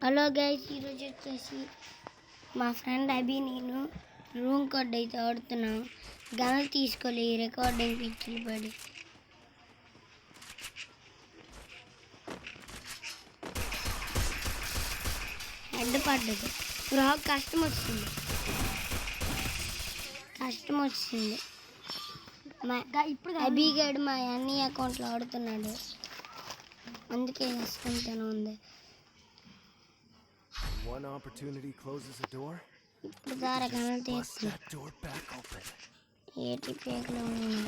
Hello guys, ఈరోజు వచ్చేసి మా ఫ్రెండ్ అభి నేను రూమ్ కార్డ్ అయితే ఆడుతున్నాం. గన్ తీసుకోలే రికార్డింగ్ పిచ్చిలు పడి హెడ్ పడ్డది. రాక్ కష్టం వచ్చింది ఇప్పుడు అభి గడు మా అన్ని అకౌంట్లో ఆడుతున్నాడు, అందుకే వేసుకుంటాను ఉంది. One opportunity closes a door. ఇప్పుడు దారా గణాలు Bust that door back open. ఏటి పేకలో ఉన్నాయి.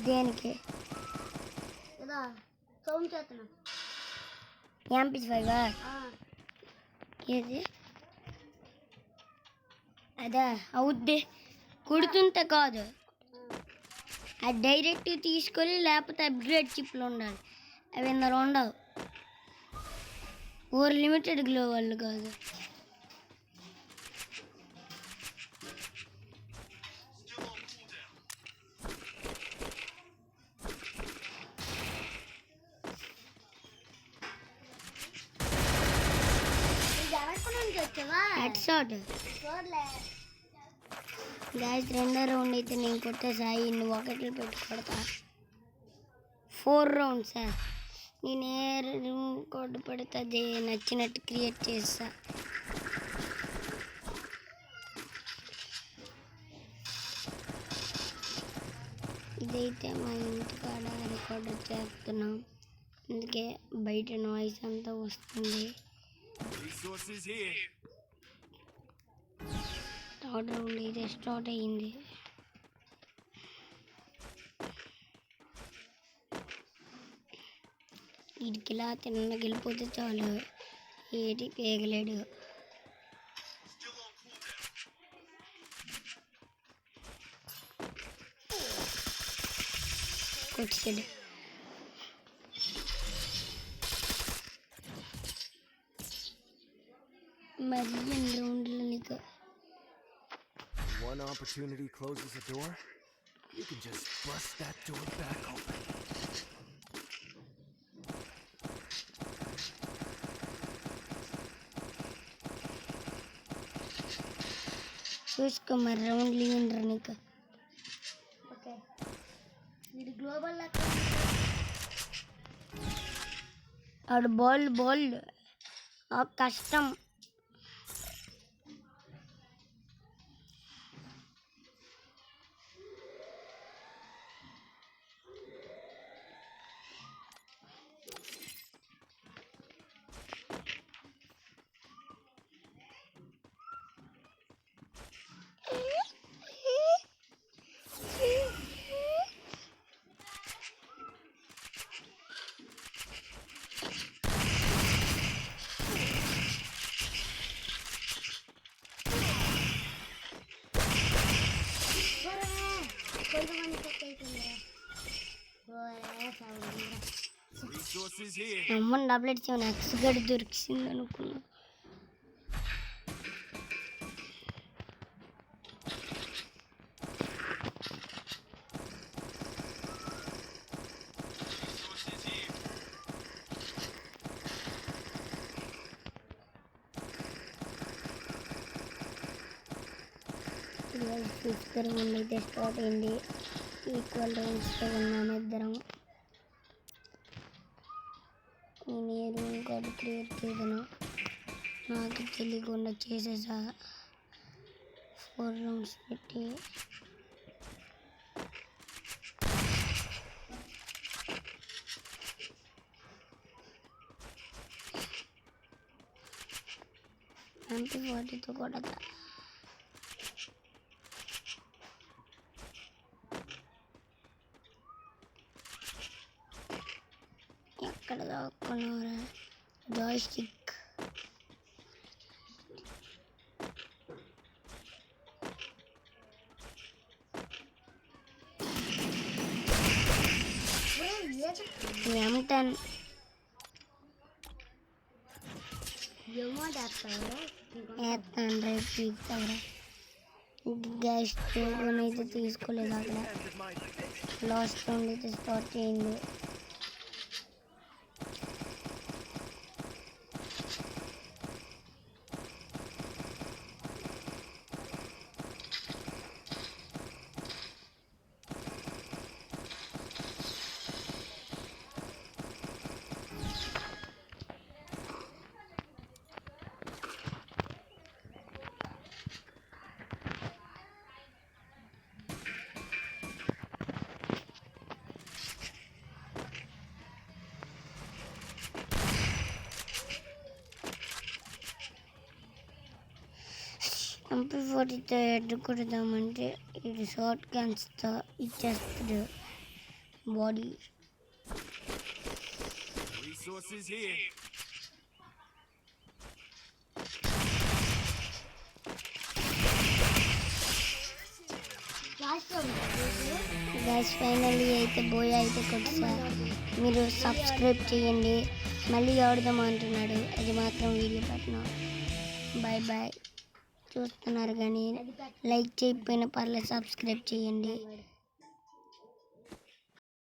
దేనికి ఎంపీ5 ఏది అదా అవుద్ది, కుడుతుంటే కాదు, అది డైరెక్ట్ తీసుకొని లేకపోతే అప్గ్రేడ్ చిప్లు ఉండాలి. అవి ఇందరు ఉండవు, ఓవర్ లిమిటెడ్ గ్లో వాళ్ళు కాదు. హెడ్ షాట్ గాయస్, రెండో రౌండ్ అయితే నేను కొట్టేసాయి. ఇన్ని ఒకట్లు పెట్టి కొడతా. 4 రౌండ్స్ నేను ఏ రూమ్ కోడ్ పెడితే అది నచ్చినట్టు క్రియేట్ చేస్తా. ఇదైతే మా ఇంటికాడ రికార్డర్ చేస్తున్నాం, అందుకే బయట నాయిస్ అంతా వస్తుంది. థర్డ్ రౌండ్ అయితే స్టార్ట్ అయ్యింది. వీడికిలా తిన్నగా వెళ్ళిపోతే చాలు, ఏటి పేగలేడు. కొట్టాడు. మరి 2 రౌండ్లు నీకు. One opportunity closes a door. You can just bust that door back open. చూసుకో మరి రౌండ్లు ఇవ్వండి నీకు. ఓకే, ఇది గ్లోబల్ ఆడు బాల్ కష్టం. అమ్మని డబ్లెట్ చేయను, ఎక్స్ గడి దొరికింది అనుకున్నా. ఫిఫ్త్ రౌండ్ అయితే స్టార్ట్ అయింది. ఈక్వల్ రౌండ్స్తో ఉన్నాము ఇద్దరం. నేను ఏ రూమ్ కార్డు క్రియేట్ చేసాను నాకు తెలియకుండా చేసేసా. 4 రౌండ్స్ పెట్టి MP40తో కొడతా. ఎక్కడ దాక్కున్నారా జాయ్స్టిక్? M10 ఏమో చేస్తాను రేపు పీకుతారా. గ్యాస్ స్టవ్ అయితే తీసుకోలేదు అక్కడ. లాస్ట్ రౌండ్ అయితే స్టార్ట్ చేయండి. MP40తో హెడ్ కొడదామంటే ఇది షార్ట్ గన్స్తో ఇచ్చేస్తాడు body. Resources here. Guys finally అయితే బోయా అయితే కొట్టా. మీరు సబ్స్క్రైబ్ చేయండి. మళ్ళీ ఆడదాం అంటున్నాడు, అది మాత్రం వీడియో పెట్టినా. Bye bye. చూస్తున్నారు కానీ లైక్ చేయకపోయినా పర్లేదు, సబ్స్క్రైబ్ చేయండి.